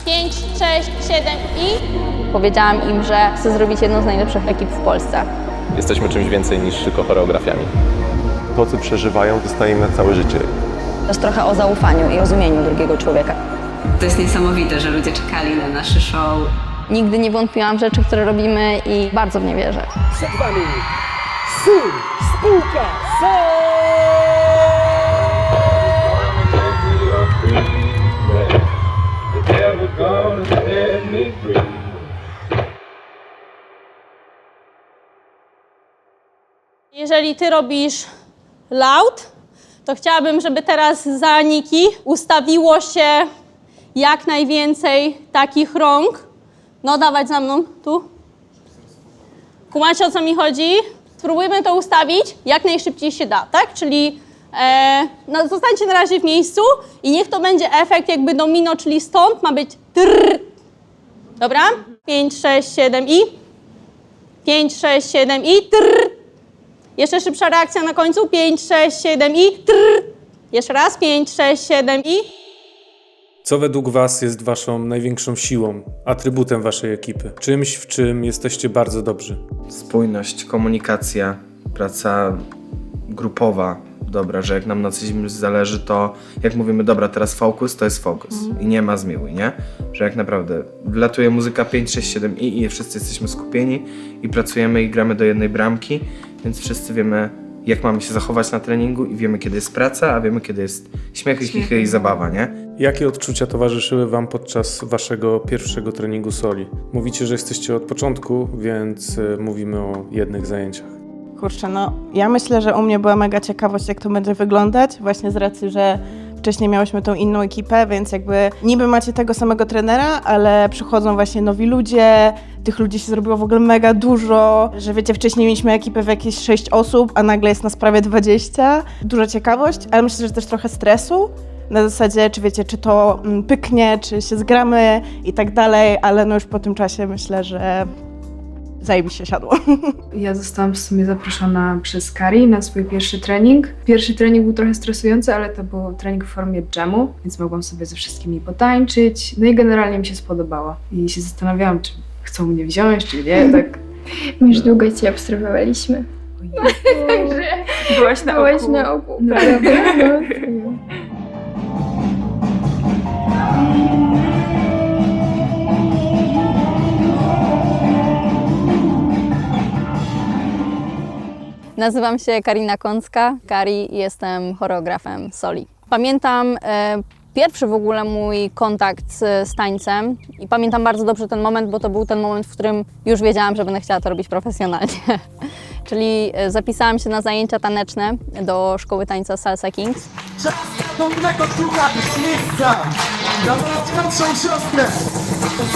5, 6, 7 i... Powiedziałam im, że chcę zrobić jedną z najlepszych ekip w Polsce. Jesteśmy czymś więcej niż tylko choreografiami. To, co przeżywają, zostaje im na całe życie. To jest trochę o zaufaniu i rozumieniu drugiego człowieka. To jest niesamowite, że ludzie czekali na nasze show. Nigdy nie wątpiłam w rzeczy, które robimy i bardzo w nie wierzę. Przed wami SUL, spółka Jeżeli ty robisz loud, to chciałabym, żeby teraz za Niki ustawiło się jak najwięcej takich rąk. No dawać za mną, tu. Kumacie, o co mi chodzi? Spróbujmy to ustawić jak najszybciej się da, tak? Czyli no, zostańcie na razie w miejscu i niech to będzie efekt jakby domino, czyli stąd ma być trrr. Dobra? 5, 6, 7 i 5, 6, 7 i trrr. Jeszcze szybsza reakcja na końcu. 5, 6, 7 i trrr. Jeszcze raz. 5, 6, 7 i... Co według Was jest Waszą największą siłą, atrybutem Waszej ekipy? Czymś, w czym jesteście bardzo dobrzy? Spójność, komunikacja, praca grupowa dobra, że jak nam na coś zależy, to jak mówimy, dobra, teraz fokus, to jest fokus i nie ma zmiłuj, nie? Że jak naprawdę wlatuje muzyka 5, 6, 7 i wszyscy jesteśmy skupieni i pracujemy i gramy do jednej bramki, więc wszyscy wiemy, jak mamy się zachować na treningu i wiemy, kiedy jest praca, a wiemy, kiedy jest śmiech, chichy i zabawa, nie? Jakie odczucia towarzyszyły Wam podczas Waszego pierwszego treningu soli? Mówicie, że jesteście od początku, więc mówimy o jednych zajęciach. Kurczę, no ja myślę, że u mnie była mega ciekawość, jak to będzie wyglądać, właśnie z racji, że wcześniej miałyśmy tą inną ekipę, więc jakby niby macie tego samego trenera, ale przychodzą właśnie nowi ludzie, tych ludzi się zrobiło w ogóle mega dużo, że wiecie, wcześniej mieliśmy ekipę w jakieś 6 osób, a nagle jest nas prawie 20. Duża ciekawość, ale myślę, że też trochę stresu, na zasadzie, czy wiecie, czy to pyknie, czy się zgramy i tak dalej, ale no już po tym czasie myślę, że zajebiście siadło. Ja zostałam w sumie zaproszona przez Kari na swój pierwszy trening. Pierwszy trening był trochę stresujący, ale to był trening w formie jamu, więc mogłam sobie ze wszystkimi potańczyć. No i generalnie mi się spodobało. I się zastanawiałam, czy chcą mnie wziąć, czy nie, tak. My już długo Cię obserwowaliśmy. Także byłaś na oku. No, Nazywam się Karina Kącka. Kari, jestem choreografem soli. Pamiętam pierwszy w ogóle mój kontakt z tańcem i pamiętam bardzo dobrze ten moment, bo to był ten moment, w którym już wiedziałam, że będę chciała to robić profesjonalnie. Czyli zapisałam się na zajęcia taneczne do szkoły tańca Salsa Kings. Czas dumnego ducha z miejsca! Ja mam swoją siostrę!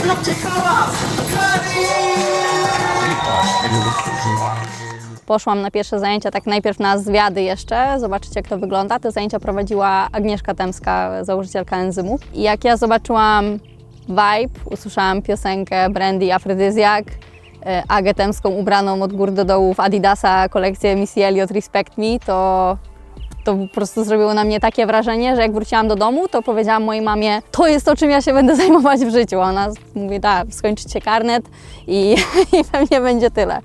Zróbcie hałas! Poszłam na pierwsze zajęcia, tak najpierw na zwiady jeszcze, zobaczyć jak to wygląda. Te zajęcia prowadziła Agnieszka Temska, założycielka Enzymów. I jak ja zobaczyłam vibe, usłyszałam piosenkę Brandy Afrodyzjak, Agę Temską ubraną od gór do dołu w Adidasa kolekcję Missy Elliott Respect Me, to po prostu zrobiło na mnie takie wrażenie, że jak wróciłam do domu, to powiedziałam mojej mamie, to jest to, czym ja się będę zajmować w życiu. A ona mówi, tak, skończycie karnet i pewnie będzie tyle.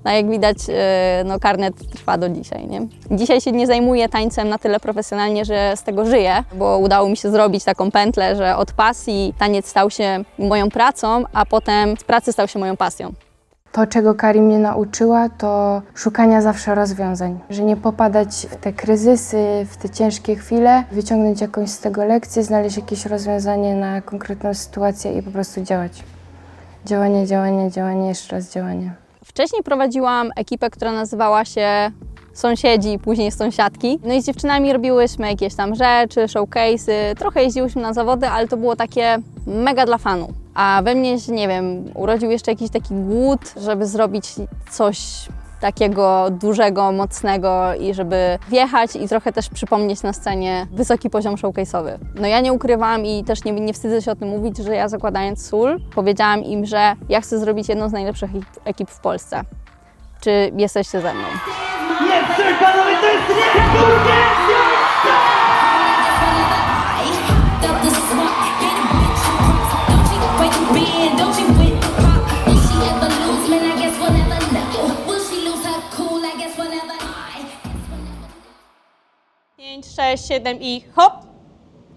No jak widać, no karnet trwa do dzisiaj, nie? Dzisiaj się nie zajmuję tańcem na tyle profesjonalnie, że z tego żyję, bo udało mi się zrobić taką pętlę, że od pasji taniec stał się moją pracą, a potem z pracy stał się moją pasją. To, czego Kari mnie nauczyła, to szukania zawsze rozwiązań. Że nie popadać w te kryzysy, w te ciężkie chwile, wyciągnąć jakąś z tego lekcję, znaleźć jakieś rozwiązanie na konkretną sytuację i po prostu działać. Działanie, działanie, działanie, jeszcze raz działanie. Wcześniej prowadziłam ekipę, która nazywała się Sąsiedzi, później Sąsiadki. No i z dziewczynami robiłyśmy jakieś tam rzeczy, showcase'y, trochę jeździłyśmy na zawody, ale to było takie mega dla fanu. A we mnie się, nie wiem, urodził jeszcze jakiś taki głód, żeby zrobić coś takiego dużego, mocnego i żeby wjechać i trochę też przypomnieć na scenie wysoki poziom showcase'owy. No ja nie ukrywam i też nie wstydzę się o tym mówić, że ja zakładając SUL powiedziałam im, że ja chcę zrobić jedną z najlepszych ekip w Polsce. Czy jesteście ze mną? Jest, panowie, to jest 6, 7 i hop.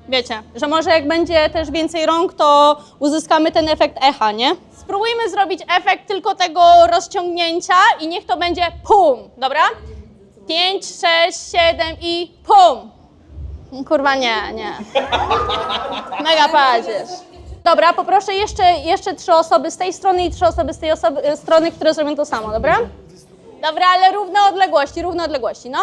Wiecie, że może jak będzie też więcej rąk, to uzyskamy ten efekt echa, nie? Spróbujmy zrobić efekt tylko tego rozciągnięcia i niech to będzie pum, dobra? 5, 6, 7 i pum. Kurwa nie. Mega paździerz. Dobra, poproszę jeszcze 3 osoby z tej strony i 3 osoby z tej strony, które zrobią to samo, dobra? Dobra, ale równe odległości, no.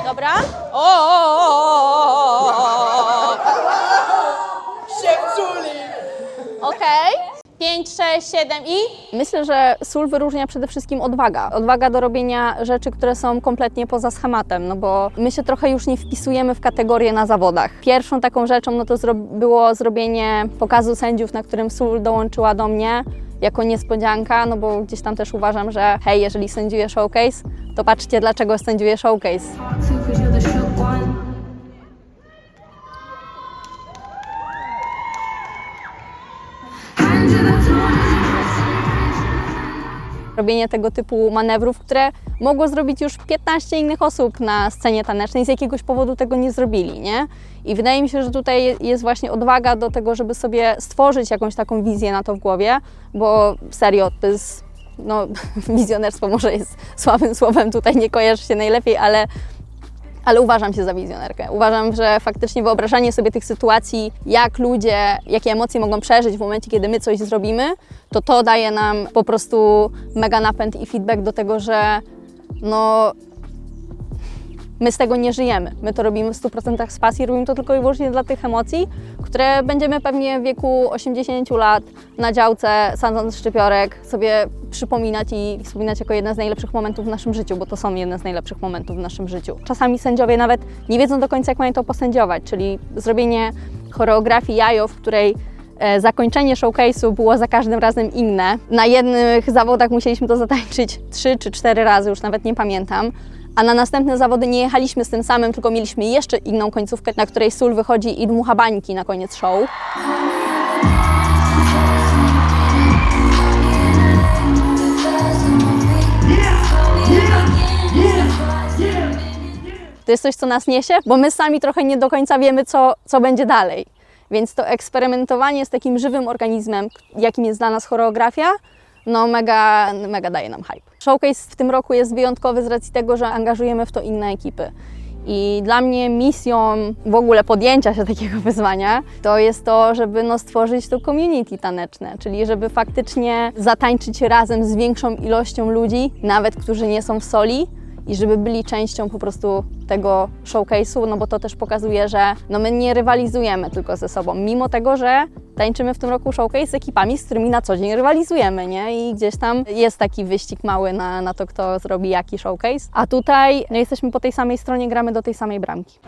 Dobra. Okej. 5, 6, 7 i... Myślę, że sól wyróżnia przede wszystkim odwaga. Odwaga do robienia rzeczy, które są kompletnie poza schematem, no bo my się trochę już nie wpisujemy w kategorie na zawodach. Pierwszą taką rzeczą no to było zrobienie pokazu sędziów, na którym sól dołączyła do mnie jako niespodzianka, no bo gdzieś tam też uważam, że hej, jeżeli sędziuję showcase, to patrzcie, dlaczego sędziuję showcase. Robienie tego typu manewrów, które mogło zrobić już 15 innych osób na scenie tanecznej, z jakiegoś powodu tego nie zrobili, nie? I wydaje mi się, że tutaj jest właśnie odwaga do tego, żeby sobie stworzyć jakąś taką wizję na to w głowie, bo serio, to jest, no, wizjonerstwo może jest słabym słowem, tutaj nie kojarzy się najlepiej, ale uważam się za wizjonerkę. Uważam, że faktycznie wyobrażanie sobie tych sytuacji, jak ludzie, jakie emocje mogą przeżyć w momencie, kiedy my coś zrobimy, to daje nam po prostu mega napęd i feedback do tego, że no, my z tego nie żyjemy. My to robimy w 100% z pasji, robimy to tylko i wyłącznie dla tych emocji, które będziemy pewnie w wieku 80 lat na działce, sadząc szczypiorek, sobie przypominać i wspominać jako jedne z najlepszych momentów w naszym życiu, bo to są jedne z najlepszych momentów w naszym życiu. Czasami sędziowie nawet nie wiedzą do końca, jak mają to posędziować, czyli zrobienie choreografii jajo, w której zakończenie showcase'u było za każdym razem inne. Na jednych zawodach musieliśmy to zatańczyć 3 czy 4 razy, już nawet nie pamiętam. A na następne zawody nie jechaliśmy z tym samym, tylko mieliśmy jeszcze inną końcówkę, na której sól wychodzi i dmucha bańki na koniec show. To jest coś, co nas niesie, bo my sami trochę nie do końca wiemy, co będzie dalej. Więc to eksperymentowanie z takim żywym organizmem, jakim jest dla nas choreografia, no mega daje nam hype. Showcase w tym roku jest wyjątkowy z racji tego, że angażujemy w to inne ekipy. I dla mnie misją w ogóle podjęcia się takiego wyzwania to jest to, żeby stworzyć to community taneczne, czyli żeby faktycznie zatańczyć razem z większą ilością ludzi, nawet którzy nie są w soli, i żeby byli częścią po prostu tego showcase'u, no bo to też pokazuje, że no my nie rywalizujemy tylko ze sobą, mimo tego, że tańczymy w tym roku showcase z ekipami, z którymi na co dzień rywalizujemy, nie? I gdzieś tam jest taki wyścig mały na to, kto zrobi jaki showcase. A tutaj no, jesteśmy po tej samej stronie, gramy do tej samej bramki.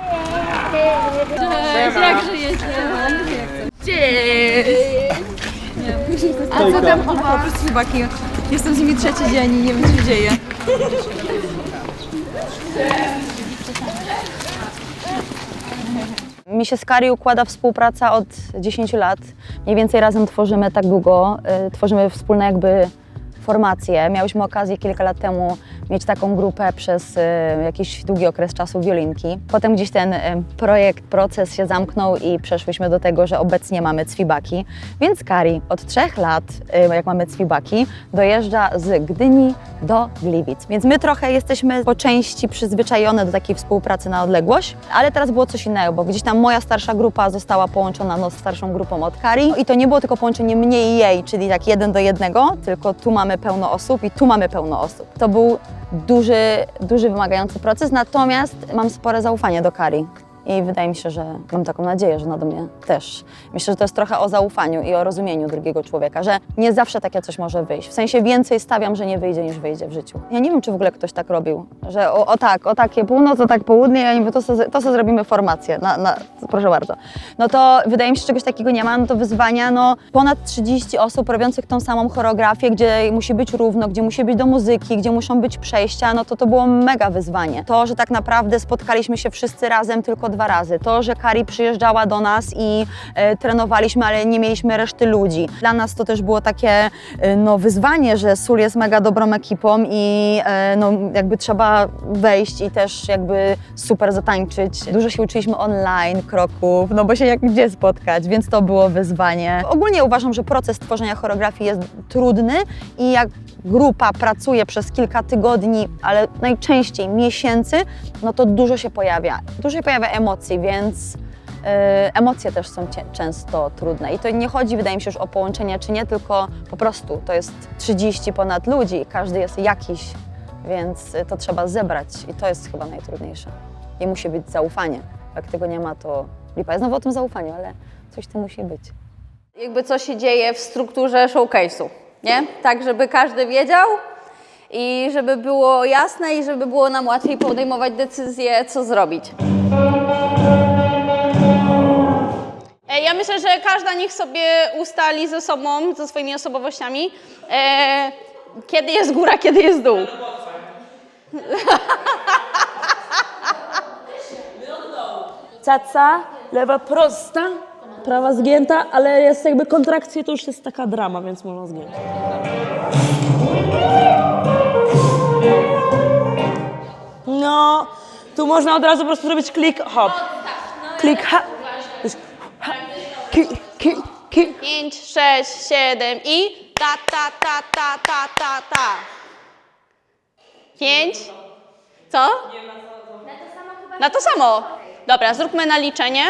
Cześć, jak żyjecie? Cześć! A co tam po prostu chłopaki? Jestem z nimi 3. dzień i nie wiem, co się dzieje. Mi się z Kari układa współpraca od 10 lat. Mniej więcej razem tworzymy tak długo. Tworzymy wspólne jakby formacje. Miałyśmy okazję kilka lat temu mieć taką grupę przez jakiś długi okres czasu Wiolinki. Potem gdzieś ten proces się zamknął i przeszłyśmy do tego, że obecnie mamy Cwibaki. Więc Kari od 3 lat, jak mamy Cwibaki, dojeżdża z Gdyni do Gliwic. Więc my trochę jesteśmy po części przyzwyczajone do takiej współpracy na odległość, ale teraz było coś innego, bo gdzieś tam moja starsza grupa została połączona z starszą grupą od Kari i to nie było tylko połączenie mnie i jej, czyli tak 1 do 1, tylko tu mamy pełno osób i tu mamy pełno osób. To był duży wymagający proces, natomiast mam spore zaufanie do Kari. I wydaje mi się, że mam taką nadzieję, że ona do mnie też. Myślę, że to jest trochę o zaufaniu i o rozumieniu drugiego człowieka, że nie zawsze takie coś może wyjść. W sensie więcej stawiam, że nie wyjdzie niż wyjdzie w życiu. Ja nie wiem, czy w ogóle ktoś tak robił, że o takie północ, o tak południe, ja niby to co zrobimy formację, proszę bardzo. No to wydaje mi się, że czegoś takiego nie ma, no to wyzwania, no ponad 30 osób robiących tą samą choreografię, gdzie musi być równo, gdzie musi być do muzyki, gdzie muszą być przejścia, no to było mega wyzwanie. To, że tak naprawdę spotkaliśmy się wszyscy razem tylko 2 2 razy. To, że Kari przyjeżdżała do nas i trenowaliśmy, ale nie mieliśmy reszty ludzi. Dla nas to też było takie wyzwanie, że Sól jest mega dobrą ekipą i jakby trzeba wejść i też jakby super zatańczyć. Dużo się uczyliśmy online kroków, bo się jak gdzie spotkać, więc to było wyzwanie. Ogólnie uważam, że proces tworzenia choreografii jest trudny i jak grupa pracuje przez kilka tygodni, ale najczęściej miesięcy, no to dużo się pojawia emocji, więc emocje też są często trudne. I to nie chodzi, wydaje mi się, już o połączenia czy nie, tylko po prostu to jest 30 ponad ludzi, każdy jest jakiś, więc to trzeba zebrać i to jest chyba najtrudniejsze. I musi być zaufanie. Jak tego nie ma, to lipa. Ja znowu o tym zaufaniu, ale coś tu musi być. Jakby co się dzieje w strukturze showcase'u, nie? Tak, żeby każdy wiedział i żeby było jasne i żeby było nam łatwiej podejmować decyzję, co zrobić. Ja myślę, że każda niech sobie ustali ze sobą, ze swoimi osobowościami, kiedy jest góra, kiedy jest dół. Caca, lewa prosta, prawa zgięta, ale jest jakby kontrakcje, to już jest taka drama, więc można zgiąć. No, tu można od razu po prostu zrobić klik, hop. Klik, ha. 5, 6, 7 i ta, ta, ta, ta, ta, ta, ta. 5. Co? Na to samo. Dobra, zróbmy na liczenie.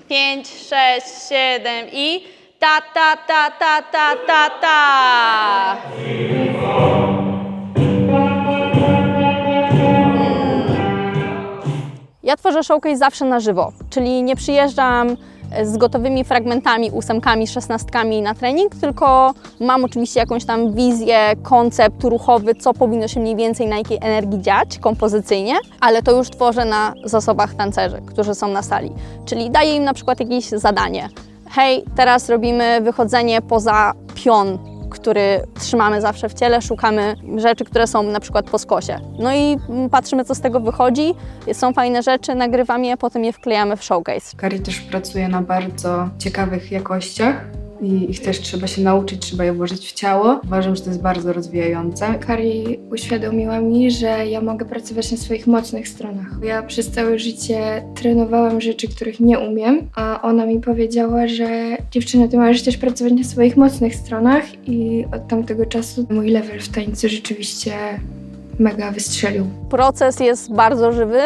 5, 6, 7 i ta, ta, ta, ta, ta, ta, ta. Ja tworzę showcase zawsze na żywo, czyli nie przyjeżdżam z gotowymi fragmentami, 8-kami, 16-kami na trening, tylko mam oczywiście jakąś tam wizję, koncept ruchowy, co powinno się mniej więcej na jakiej energii dziać kompozycyjnie, ale to już tworzę na zasobach tancerzy, którzy są na sali. Czyli daję im na przykład jakieś zadanie. Hej, teraz robimy wychodzenie poza pion, który trzymamy zawsze w ciele, szukamy rzeczy, które są na przykład po skosie. No i patrzymy, co z tego wychodzi. Są fajne rzeczy, nagrywamy je, potem je wklejamy w showcase. Kari też pracuje na bardzo ciekawych jakościach i ich też trzeba się nauczyć, trzeba je włożyć w ciało. Uważam, że to jest bardzo rozwijające. Kari uświadomiła mi, że ja mogę pracować na swoich mocnych stronach. Ja przez całe życie trenowałam rzeczy, których nie umiem, a ona mi powiedziała, że dziewczyna, ty możesz też pracować na swoich mocnych stronach i od tamtego czasu mój level w tańcu rzeczywiście mega wystrzelił. Proces jest bardzo żywy.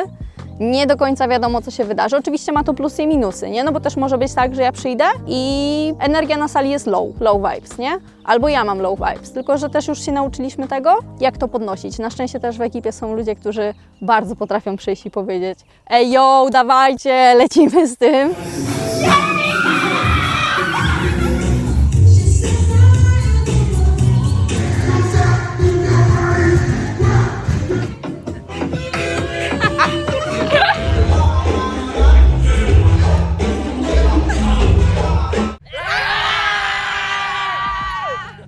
Nie do końca wiadomo, co się wydarzy. Oczywiście ma to plusy i minusy, nie? No bo też może być tak, że ja przyjdę i energia na sali jest low vibes, nie? Albo ja mam low vibes, tylko że też już się nauczyliśmy tego, jak to podnosić. Na szczęście też w ekipie są ludzie, którzy bardzo potrafią przyjść i powiedzieć: ej, yo, dawajcie, lecimy z tym.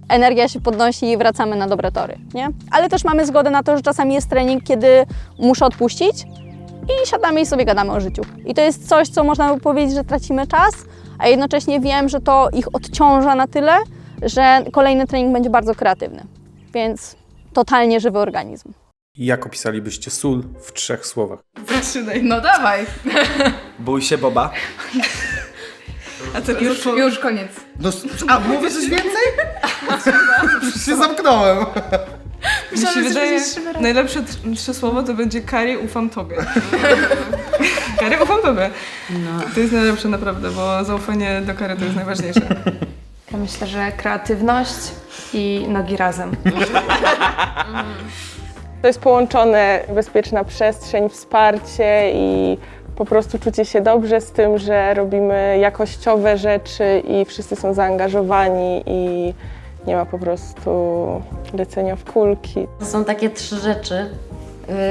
Energia się podnosi i wracamy na dobre tory, nie? Ale też mamy zgodę na to, że czasami jest trening, kiedy muszę odpuścić i siadamy i sobie gadamy o życiu. I to jest coś, co można by powiedzieć, że tracimy czas, a jednocześnie wiem, że to ich odciąża na tyle, że kolejny trening będzie bardzo kreatywny. Więc totalnie żywy organizm. Jak opisalibyście Sól w 3 słowach? Zaczynaj. No dawaj. Bój się Boba. A to już koniec. No, a mówię coś więcej? Już się zamknąłem. Mi się wydaje, najlepsze 3 słowa to będzie Kari, ufam tobie. Kari, ufam tobie. No. To jest najlepsze naprawdę, bo zaufanie do Kari to jest najważniejsze. Ja myślę, że kreatywność i nogi razem. To jest połączone bezpieczna przestrzeń, wsparcie i po prostu czucie się dobrze z tym, że robimy jakościowe rzeczy i wszyscy są zaangażowani i nie ma po prostu lecenia w kulki. To są takie 3 rzeczy,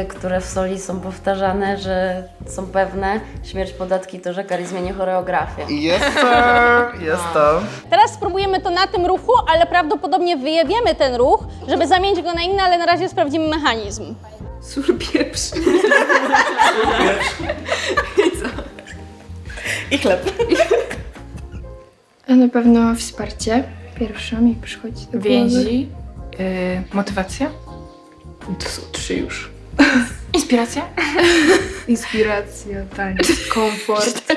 które w Soli są powtarzane, że są pewne. Śmierć, podatki, to, że Kari zmieni choreografię. Jest to. Teraz spróbujemy to na tym ruchu, ale prawdopodobnie wyjebiemy ten ruch, żeby zamienić go na inny, ale na razie sprawdzimy mechanizm. Sól, pieprz. I co? I chleb. Na pewno wsparcie pierwsze mi przychodzi do głowy. Więzi. Motywacja. To są 3 już. Inspiracja. Inspiracja, tańc, komfort.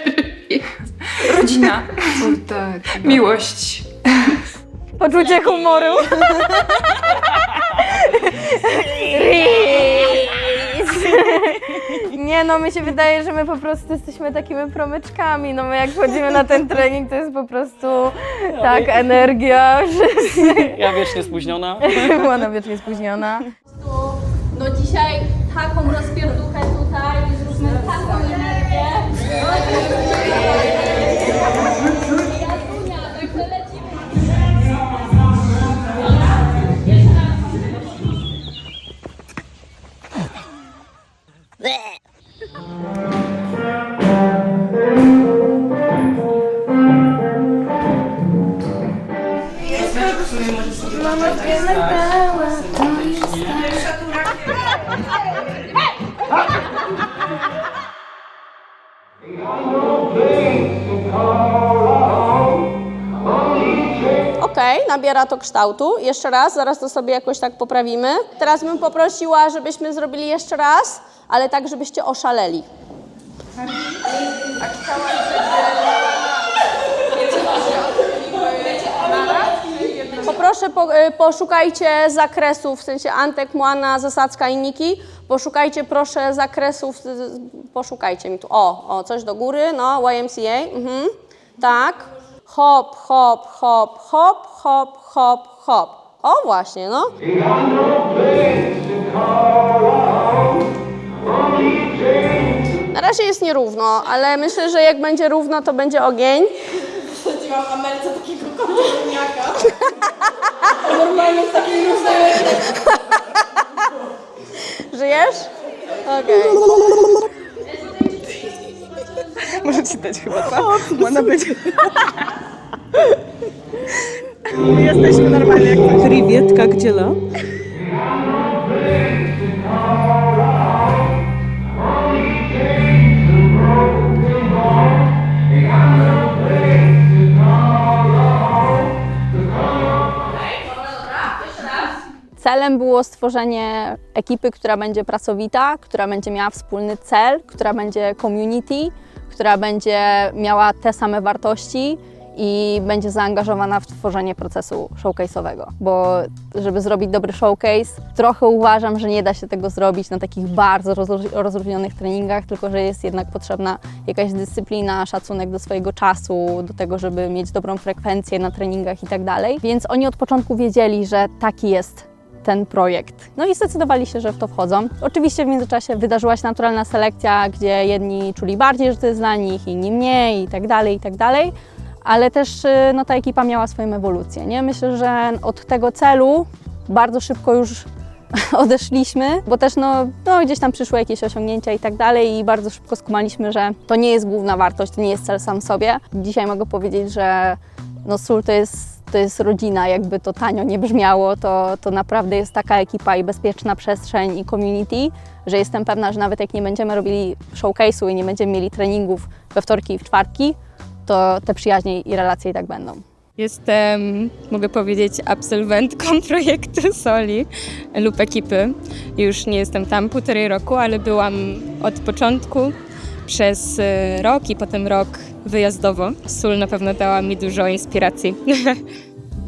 Rodzina. O tak. Miłość. Poczucie humoru. Nie no, mi się wydaje, że my po prostu jesteśmy takimi promyczkami. No my jak chodzimy na ten trening, to jest po prostu tak, energia. Ja wiecznie spóźniona. Była wiecznie spóźniona. No dzisiaj taką rozpierduchę tutaj, zróbmy taką energię. Okej, nabiera to kształtu. Jeszcze raz, zaraz to sobie jakoś tak poprawimy. Teraz bym poprosiła, żebyśmy zrobili jeszcze raz, ale tak, żebyście oszaleli. Poproszę, poszukajcie zakresów, w sensie Antek, Moana, Zasadzka i Niki. Poszukajcie proszę zakresów, poszukajcie mi tu. O, coś do góry, no, YMCA, tak. Hop, hop, hop, hop, hop, hop, hop. O, właśnie, no. Na razie jest nierówno, ale myślę, że jak będzie równo, to będzie ogień. Wsadziłam Amelce takiego kontowniaka. Normalnie w takiej różnej. Żyjesz? Okej. Muszę ci dać chyba, co? Można być. Jesteśmy normalnie jak coś. Привет, как дела? Celem było stworzenie ekipy, która będzie pracowita, która będzie miała wspólny cel, która będzie community, która będzie miała te same wartości i będzie zaangażowana w tworzenie procesu showcase'owego. Bo żeby zrobić dobry showcase, trochę uważam, że nie da się tego zrobić na takich bardzo rozróżnionych treningach, tylko że jest jednak potrzebna jakaś dyscyplina, szacunek do swojego czasu, do tego, żeby mieć dobrą frekwencję na treningach i tak dalej. Więc oni od początku wiedzieli, że taki jest ten projekt. No i zdecydowali się, że w to wchodzą. Oczywiście w międzyczasie wydarzyła się naturalna selekcja, gdzie jedni czuli bardziej, że to jest dla nich, inni mniej i tak dalej, ale też no, ta ekipa miała swoją ewolucję, nie? Myślę, że od tego celu bardzo szybko już odeszliśmy, bo też no, gdzieś tam przyszły jakieś osiągnięcia i tak dalej i bardzo szybko skumaliśmy, że to nie jest główna wartość, to nie jest cel sam w sobie. Dzisiaj mogę powiedzieć, że no, sól to jest rodzina, jakby to tanio nie brzmiało, to naprawdę jest taka ekipa i bezpieczna przestrzeń i community, że jestem pewna, że nawet jak nie będziemy robili showcase'u i nie będziemy mieli treningów we wtorki i w czwartki, to te przyjaźnie i relacje i tak będą. Jestem, mogę powiedzieć, absolwentką projektu Soli lub ekipy. Już nie jestem tam 1,5 roku, ale byłam od początku przez rok i potem rok wyjazdowo. Sól na pewno dała mi dużo inspiracji.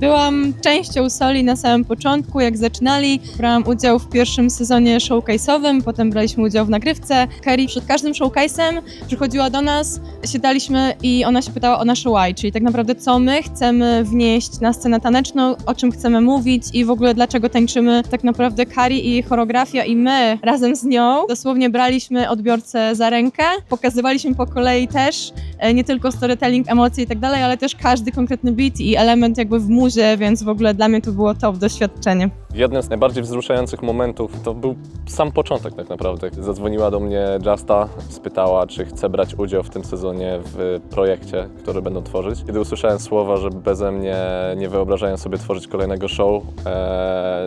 Byłam częścią Soli na samym początku, jak zaczynali. Brałam udział w pierwszym sezonie showcase'owym, potem braliśmy udział w nagrywce. Kari przed każdym showcase'em przychodziła do nas, siadaliśmy i ona się pytała o nasze why, czyli tak naprawdę co my chcemy wnieść na scenę taneczną, o czym chcemy mówić i w ogóle dlaczego tańczymy. Tak naprawdę Kari i choreografia i my razem z nią dosłownie braliśmy odbiorcę za rękę, pokazywaliśmy po kolei też nie tylko storytelling, emocje i tak dalej, ale też każdy konkretny beat i element jakby w muzie, więc w ogóle dla mnie to było top doświadczenie. Jednym z najbardziej wzruszających momentów to był sam początek tak naprawdę. Zadzwoniła do mnie Justa, spytała, czy chcę brać udział w tym sezonie w projekcie, który będą tworzyć. Kiedy usłyszałem słowa, że beze mnie nie wyobrażają sobie tworzyć kolejnego show,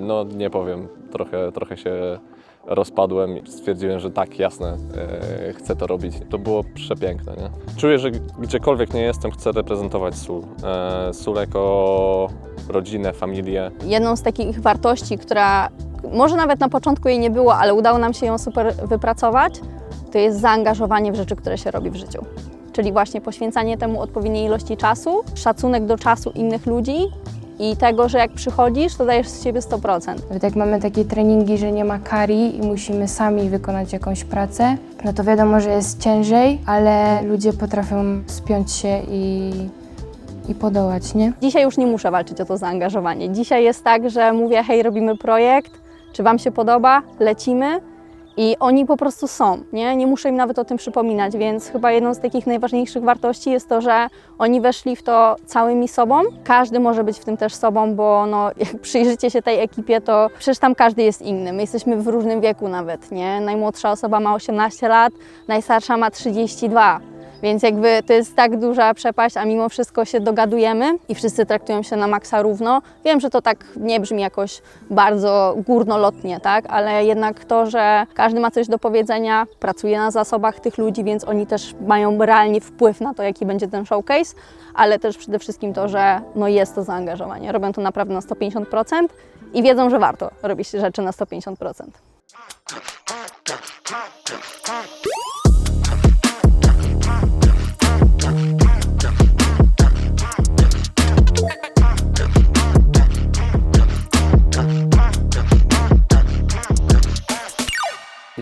no nie powiem, trochę się rozpadłem i stwierdziłem, że tak, jasne, chcę to robić. To było przepiękne, nie? Czuję, że gdziekolwiek nie jestem, chcę reprezentować Sól. Sól jako rodzinę, familię. Jedną z takich wartości, która może nawet na początku jej nie było, ale udało nam się ją super wypracować, to jest zaangażowanie w rzeczy, które się robi w życiu. Czyli właśnie poświęcanie temu odpowiedniej ilości czasu, szacunek do czasu innych ludzi i tego, że jak przychodzisz, to dajesz z siebie 100%. Nawet jak mamy takie treningi, że nie ma Kari i musimy sami wykonać jakąś pracę, no to wiadomo, że jest ciężej, ale ludzie potrafią spiąć się i podołać, nie? Dzisiaj już nie muszę walczyć o to zaangażowanie. Dzisiaj jest tak, że mówię, hej, robimy projekt, czy Wam się podoba, lecimy i oni po prostu są, nie? Nie muszę im nawet o tym przypominać, więc chyba jedną z takich najważniejszych wartości jest to, że oni weszli w to całymi sobą. Każdy może być w tym też sobą, bo no, jak przyjrzycie się tej ekipie, to przecież tam każdy jest inny. My jesteśmy w różnym wieku nawet, nie? Najmłodsza osoba ma 18 lat, najstarsza ma 32. Więc jakby to jest tak duża przepaść, a mimo wszystko się dogadujemy i wszyscy traktują się na maksa równo. Wiem, że to tak nie brzmi jakoś bardzo górnolotnie, tak? Ale jednak to, że każdy ma coś do powiedzenia, pracuje na zasobach tych ludzi, więc oni też mają realnie wpływ na to, jaki będzie ten showcase, ale też przede wszystkim to, że no jest to zaangażowanie. Robią to naprawdę na 150% i wiedzą, że warto robić rzeczy na 150%.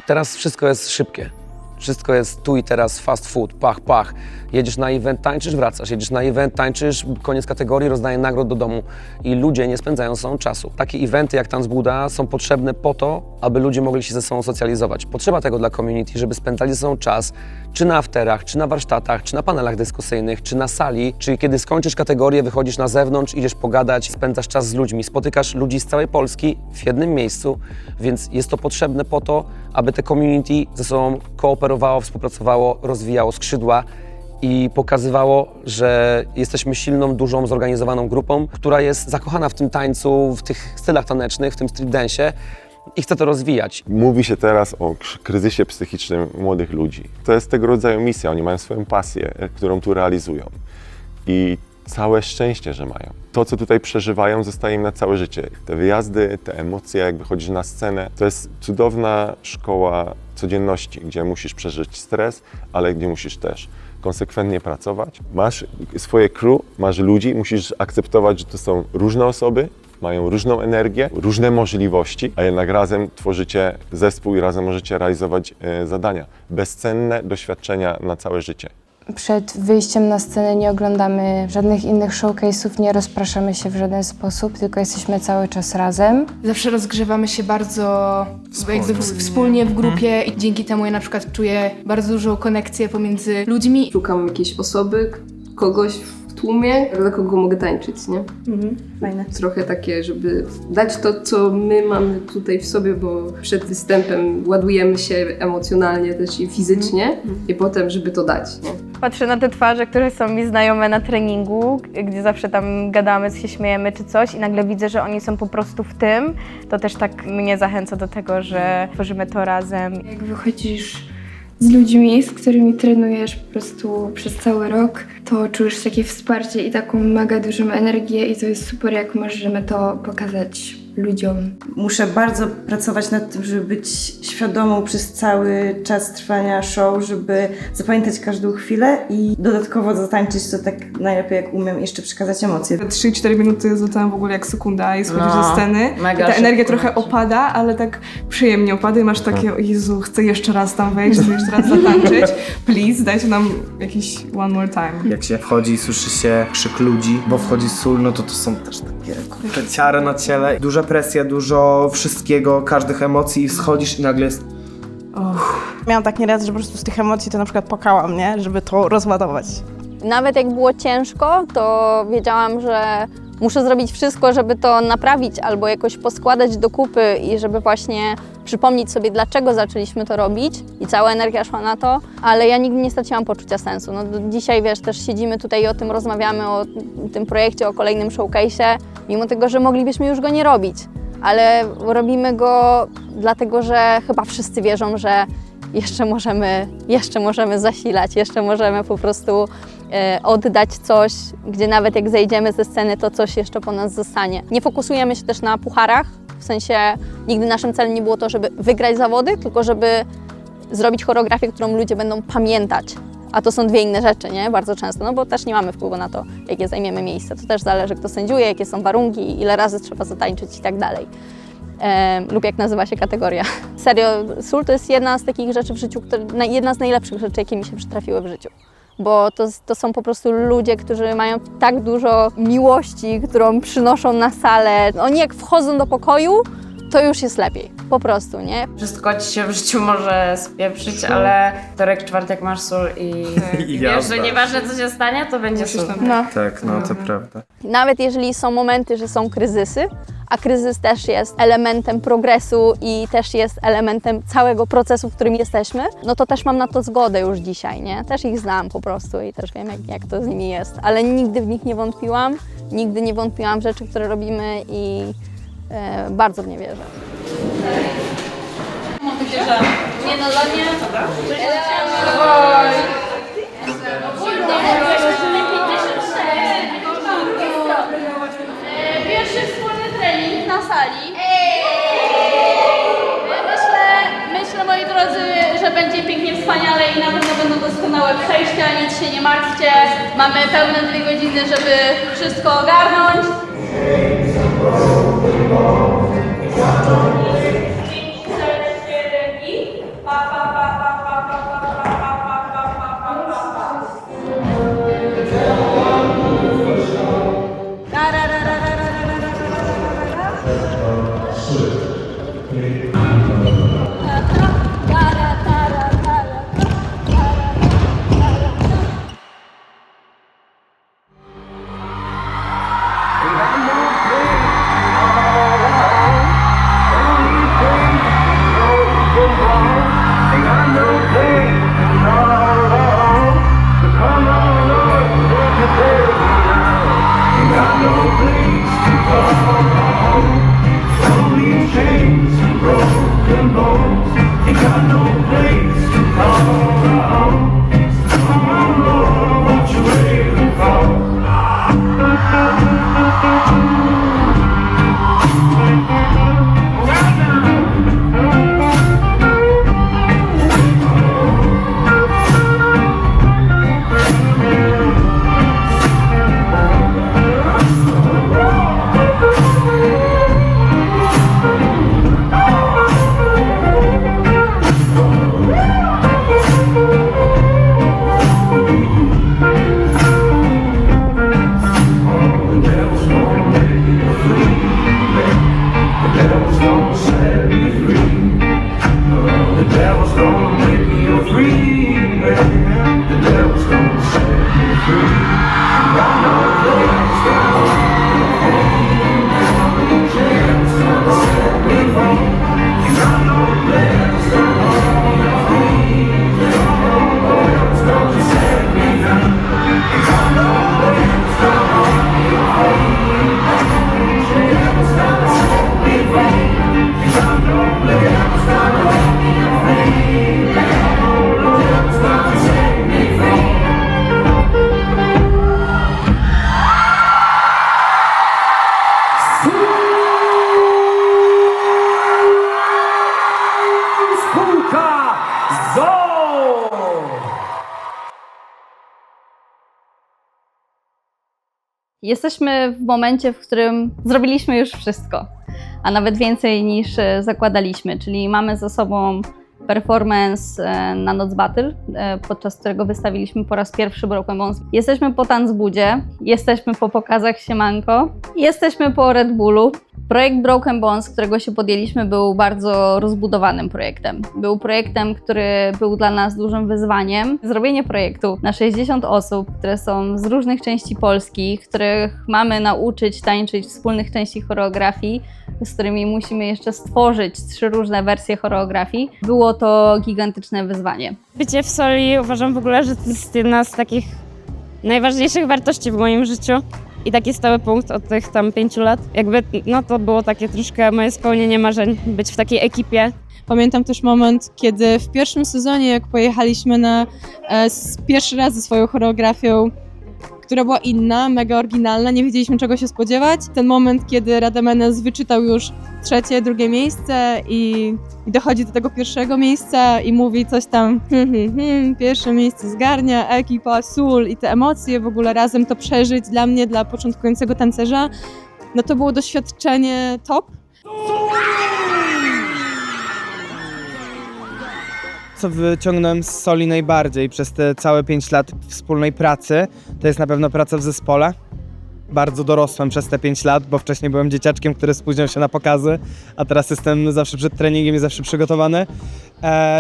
Teraz wszystko jest szybkie. Wszystko jest tu i teraz, fast food, pach, pach. Jedziesz na event, tańczysz, wracasz. Jedziesz na event, tańczysz, koniec kategorii, rozdaję nagród do domu. I ludzie nie spędzają ze sobą czasu. Takie eventy jak Tanz Buda są potrzebne po to, aby ludzie mogli się ze sobą socjalizować. Potrzeba tego dla community, żeby spędzali ze sobą czas, czy na afterach, czy na warsztatach, czy na panelach dyskusyjnych, czy na sali, czy kiedy skończysz kategorię, wychodzisz na zewnątrz, idziesz pogadać, spędzasz czas z ludźmi, spotykasz ludzi z całej Polski w jednym miejscu, więc jest to potrzebne po to, aby te community ze sobą kooperowało, współpracowało, rozwijało skrzydła i pokazywało, że jesteśmy silną, dużą, zorganizowaną grupą, która jest zakochana w tym tańcu, w tych stylach tanecznych, w tym street dance'ie i chce to rozwijać. Mówi się teraz o kryzysie psychicznym młodych ludzi. To jest tego rodzaju misja, oni mają swoją pasję, którą tu realizują. I całe szczęście, że mają. To, co tutaj przeżywają, zostaje im na całe życie. Te wyjazdy, te emocje, jak wychodzisz na scenę, to jest cudowna szkoła codzienności, gdzie musisz przeżyć stres, ale gdzie musisz też konsekwentnie pracować. Masz swoje crew, masz ludzi, musisz akceptować, że to są różne osoby, mają różną energię, różne możliwości, a jednak razem tworzycie zespół i razem możecie realizować zadania. Bezcenne doświadczenia na całe życie. Przed wyjściem na scenę nie oglądamy żadnych innych showcase'ów, nie rozpraszamy się w żaden sposób, tylko jesteśmy cały czas razem. Zawsze rozgrzewamy się bardzo wspólnie w grupie i dzięki temu ja na przykład czuję bardzo dużą konekcję pomiędzy ludźmi. Szukam jakiejś osoby, kogoś w tłumie, dla kogo mogę tańczyć, nie? Fajne. Trochę takie, żeby dać to, co my mamy tutaj w sobie, bo przed występem ładujemy się emocjonalnie też i fizycznie i potem, żeby to dać, nie? Patrzę na te twarze, które są mi znajome na treningu, gdzie zawsze tam gadamy, się śmiejemy czy coś i nagle widzę, że oni są po prostu w tym. To też tak mnie zachęca do tego, że tworzymy to razem. Jak wychodzisz z ludźmi, z którymi trenujesz po prostu przez cały rok, to czujesz takie wsparcie i taką mega dużą energię i to jest super, jak możemy to pokazać ludziom. Muszę bardzo pracować nad tym, żeby być świadomą przez cały czas trwania show, żeby zapamiętać każdą chwilę i dodatkowo zatańczyć to tak najlepiej jak umiem, jeszcze przekazać emocje. 3-4 minuty zostałam w ogóle jak sekunda i schodzisz No, ze sceny. mega I ta energia szybko trochę opada, ale tak przyjemnie opada i masz takie, o Jezu, chcę jeszcze raz tam wejść, chcę jeszcze raz zatańczyć. Please, dajcie nam jakiś one more time. Jak się wchodzi i słyszy się krzyk ludzi, bo wchodzi sól, no to są też takie kurczę, ciary na ciele. Duża presja, dużo wszystkiego, każdych emocji i schodzisz i nagle jest... Miałam tak nieraz, że po prostu z tych emocji to na przykład płakałam, nie? Żeby to rozładować. Nawet jak było ciężko, to wiedziałam, że muszę zrobić wszystko, żeby to naprawić albo jakoś poskładać do kupy i żeby właśnie przypomnieć sobie, dlaczego zaczęliśmy to robić i cała energia szła na to, ale ja nigdy nie straciłam poczucia sensu. No, dzisiaj, wiesz, też siedzimy tutaj i o tym rozmawiamy, o tym projekcie, o kolejnym showcase'ie, mimo tego, że moglibyśmy już go nie robić. ale robimy go dlatego, że chyba wszyscy wierzą, że jeszcze możemy zasilać, jeszcze możemy po prostu oddać coś, gdzie nawet jak zejdziemy ze sceny, to coś jeszcze po nas zostanie. Nie fokusujemy się też na pucharach, w sensie nigdy naszym celem nie było to, żeby wygrać zawody, tylko żeby zrobić choreografię, którą ludzie będą pamiętać. A to są dwie inne rzeczy, nie? Bardzo często, no bo też nie mamy wpływu na to, jakie zajmiemy miejsce. To też zależy, kto sędziuje, jakie są warunki, ile razy trzeba zatańczyć i tak dalej. Lub jak nazywa się kategoria. Serio, sól to jest jedna z takich rzeczy w życiu, jedna z najlepszych rzeczy, jakie mi się przytrafiły w życiu. Bo to są po prostu ludzie, którzy mają tak dużo miłości, którą przynoszą na salę. Oni jak wchodzą do pokoju, to już jest lepiej. Po prostu, nie? Wszystko ci się w życiu może spieprzyć, ale wtorek, czwartek masz sól i wiesz, że nieważne co się stanie, to będzie sól. Tak, no to prawda. Nawet jeżeli są momenty, że są kryzysy, a kryzys też jest elementem progresu i też jest elementem całego procesu, w którym jesteśmy, no to też mam na to zgodę już dzisiaj, nie? Też ich znam po prostu i też wiem, jak to z nimi jest. Ale nigdy w nich nie wątpiłam, nigdy nie wątpiłam w rzeczy, które robimy i bardzo w nie wierzę. Nie no, dla mnie... Pierwszy wspólny trening na sali. Myślę, moi drodzy, że będzie pięknie, wspaniale i na pewno będą doskonałe przejścia, nic się nie martwcie. Mamy pełne 2 godziny, żeby wszystko ogarnąć. Jesteśmy w momencie, w którym zrobiliśmy już wszystko, a nawet więcej niż zakładaliśmy, czyli mamy za sobą performance na Noc Battle, podczas którego wystawiliśmy po raz pierwszy Broken Bones. Jesteśmy po Tanzbudzie, jesteśmy po pokazach Siemanko, jesteśmy po Red Bullu. Projekt Broken Bones, którego się podjęliśmy, był bardzo rozbudowanym projektem. Był projektem, który był dla nas dużym wyzwaniem. Zrobienie projektu na 60 osób, które są z różnych części Polski, których mamy nauczyć tańczyć wspólnych części choreografii, z którymi musimy jeszcze stworzyć 3 różne wersje choreografii. Było to gigantyczne wyzwanie. Bycie w soli uważam w ogóle, że to jest jedna z takich najważniejszych wartości w moim życiu. i taki stały punkt od tych tam 5 lat. Jakby, no to było takie troszkę moje spełnienie marzeń, być w takiej ekipie. Pamiętam też moment, kiedy w pierwszym sezonie, jak pojechaliśmy na pierwszy raz ze swoją choreografią, która była inna, mega oryginalna, nie wiedzieliśmy czego się spodziewać. Ten moment, kiedy Radamenes wyczytał już 3., 2. miejsce i dochodzi do tego 1. miejsca i mówi coś tam pierwsze miejsce zgarnia ekipa Sól i te emocje w ogóle razem to przeżyć dla mnie, dla początkującego tancerza, no to było doświadczenie top. Co wyciągnąłem z Soli najbardziej przez te całe 5 lat wspólnej pracy, to jest na pewno praca w zespole. Bardzo dorosłem przez te 5 lat, bo wcześniej byłem dzieciaczkiem, który spóźniał się na pokazy, a teraz jestem zawsze przed treningiem i zawsze przygotowany.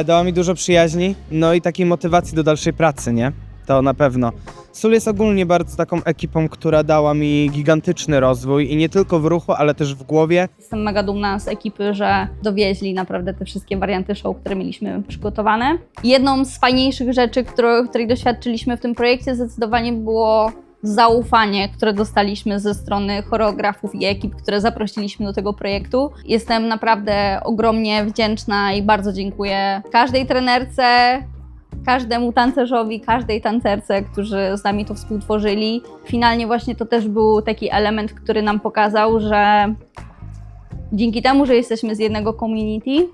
Dała mi dużo przyjaźni, no i takiej motywacji do dalszej pracy, nie? To na pewno. Sól jest ogólnie bardzo taką ekipą, która dała mi gigantyczny rozwój i nie tylko w ruchu, ale też w głowie. Jestem mega dumna z ekipy, że dowieźli naprawdę te wszystkie warianty show, które mieliśmy przygotowane. Jedną z fajniejszych rzeczy, której doświadczyliśmy w tym projekcie, zdecydowanie było zaufanie, które dostaliśmy ze strony choreografów i ekip, które zaprosiliśmy do tego projektu. Jestem naprawdę ogromnie wdzięczna i bardzo dziękuję każdej trenerce, każdemu tancerzowi, każdej tancerce, którzy z nami to współtworzyli. Finalnie właśnie to też był taki element, który nam pokazał, że dzięki temu, że jesteśmy z jednego community,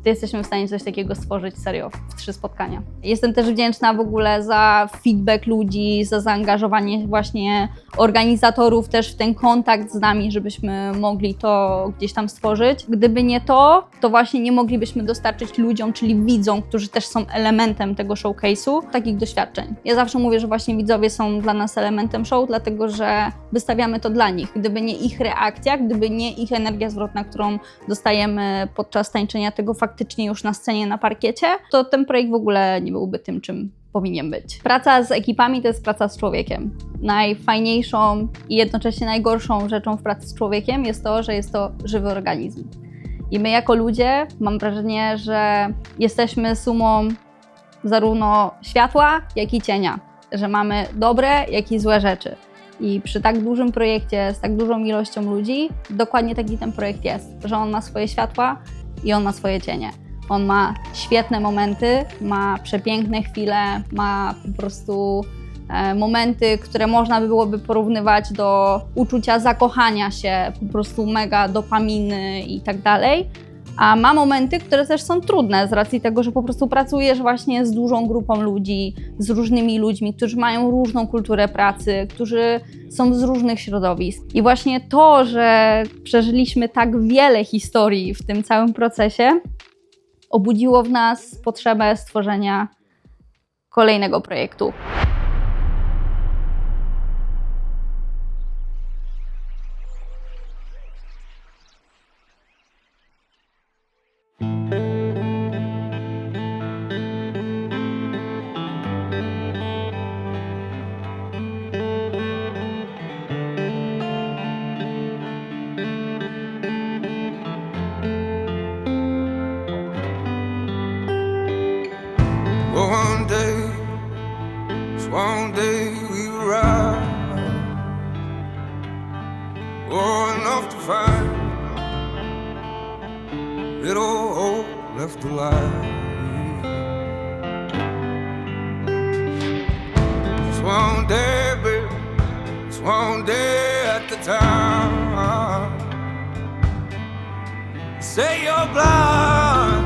to jesteśmy w stanie coś takiego stworzyć serio w 3 spotkania. Jestem też wdzięczna w ogóle za feedback ludzi, za zaangażowanie właśnie organizatorów też w ten kontakt z nami, żebyśmy mogli to gdzieś tam stworzyć. Gdyby nie to, to właśnie nie moglibyśmy dostarczyć ludziom, czyli widzom, którzy też są elementem tego showcase'u, takich doświadczeń. Ja zawsze mówię, że właśnie widzowie są dla nas elementem show, dlatego że wystawiamy to dla nich. Gdyby nie ich reakcja, gdyby nie ich energia zwrotna, którą dostajemy podczas tańczenia tego faktycznie już na scenie, na parkiecie, to ten projekt w ogóle nie byłby tym, czym powinien być. Praca z ekipami to jest praca z człowiekiem. Najfajniejszą i jednocześnie najgorszą rzeczą w pracy z człowiekiem jest to, że jest to żywy organizm. I my jako ludzie, mam wrażenie, że jesteśmy sumą zarówno światła, jak i cienia. Że mamy dobre, jak i złe rzeczy. I przy tak dużym projekcie, z tak dużą ilością ludzi, dokładnie taki ten projekt jest. Że on ma swoje światła i on ma swoje cienie. On ma świetne momenty, ma przepiękne chwile, ma po prostu momenty, które można by byłoby porównywać do uczucia zakochania się, po prostu mega dopaminy i tak dalej. A ma momenty, które też są trudne z racji tego, że po prostu pracujesz właśnie z dużą grupą ludzi, z różnymi ludźmi, którzy mają różną kulturę pracy, którzy są z różnych środowisk. I właśnie to, że przeżyliśmy tak wiele historii w tym całym procesie, obudziło w nas potrzebę stworzenia kolejnego projektu. One day we were out, enough to find little hope left alive. Just one day, baby, just one day at the time. Say you're blind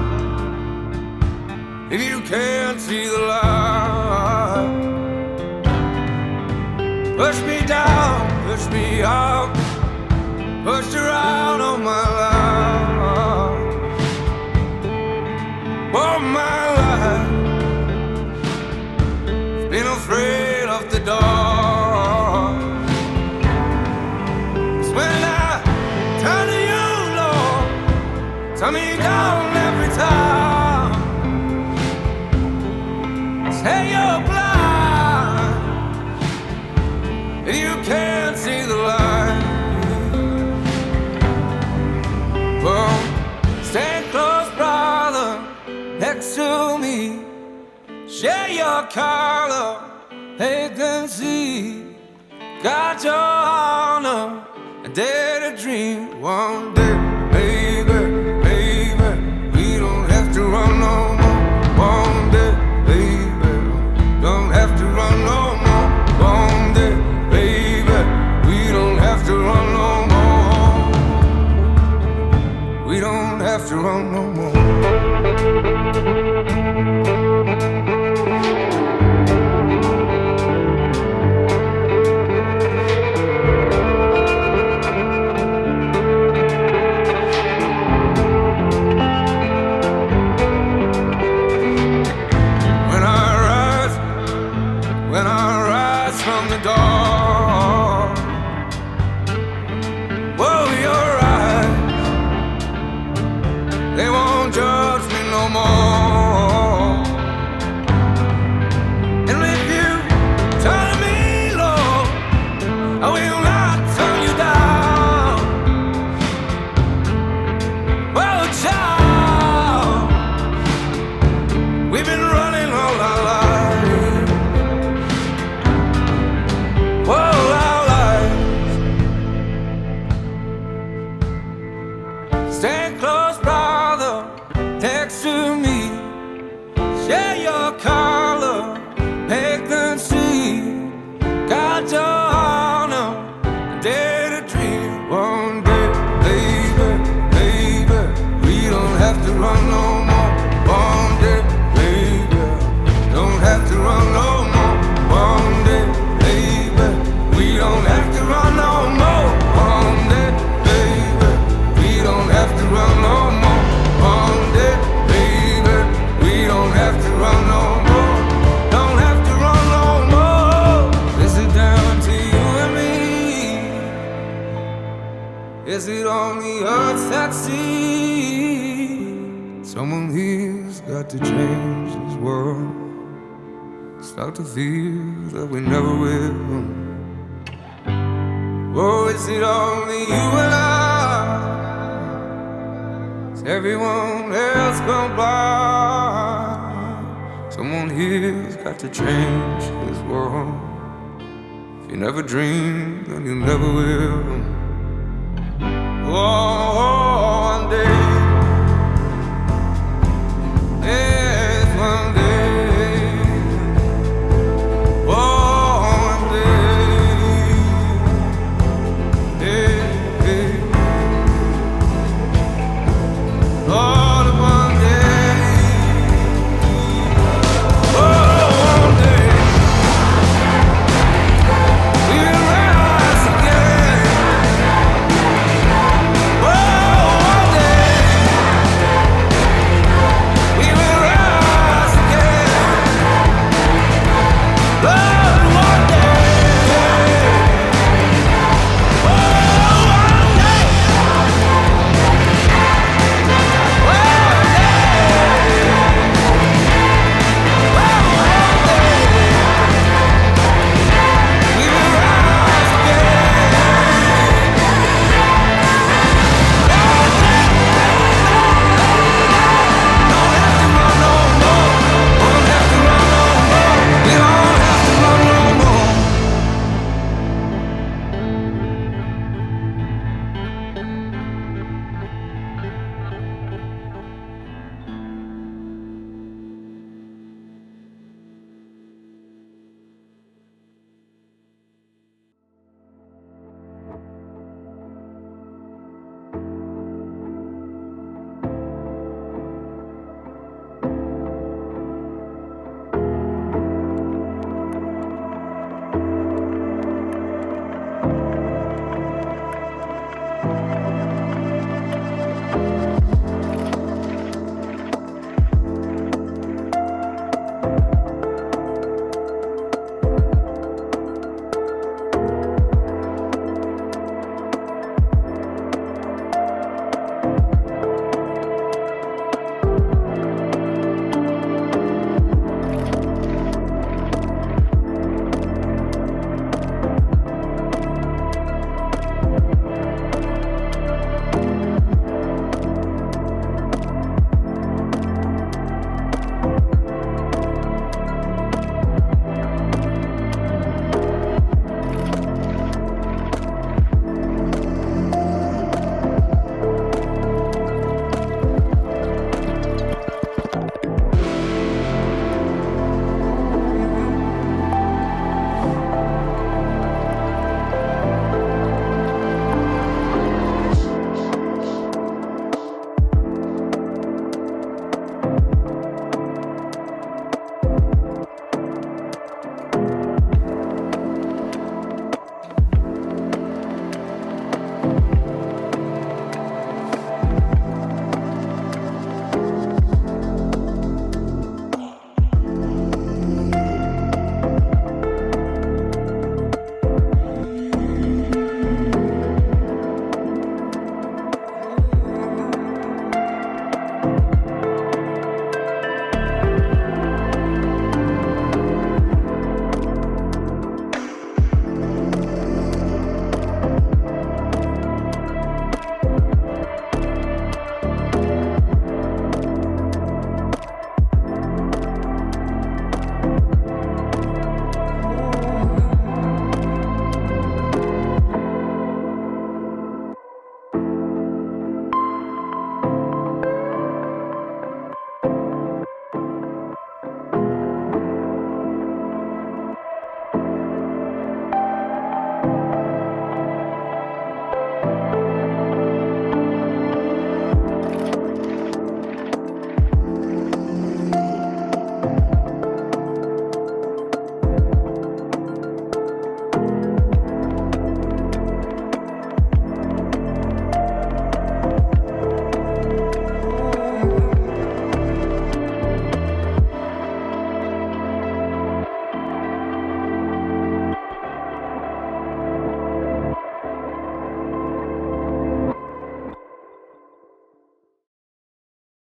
if you can't see the light. Push me down, push me out, push around on my life. All my life, been afraid of the dark. 'Cause when I turn to you, Lord, turn me down every time. Say you're blind, you can't see the light. Well, stand close, brother, next to me. Share your color, they can see. got your honor. I dare to dream one day, baby, baby. We don't have to run no more. One day, baby, don't have to run no more. One day, baby, we don't have to run no more. We don't have to run no more. When I rise from the dawn, whoa, your eyes, they won't judge me no more. And if you turn me low, I will not turn you down. Well, child, we've been running all our lives. Stay close, brother, next to me. Share your color, make them see. Got your honor, dare to dream. One day, baby, baby, we don't have to run no more. One day, baby, don't have to run no more. One day, baby, we don't have to run no more. One day, baby, we don't have to run no more. One day, baby, we don't have to run no more. Don't have to run no more. Is it down to you and me? Is it on the earth that sees? Someone here's got to change this world. Start to feel that we never will. Oh, is it only you and I? Is everyone else gone blind? Someone here's got to change this world. If you never dream, then you never will. Oh,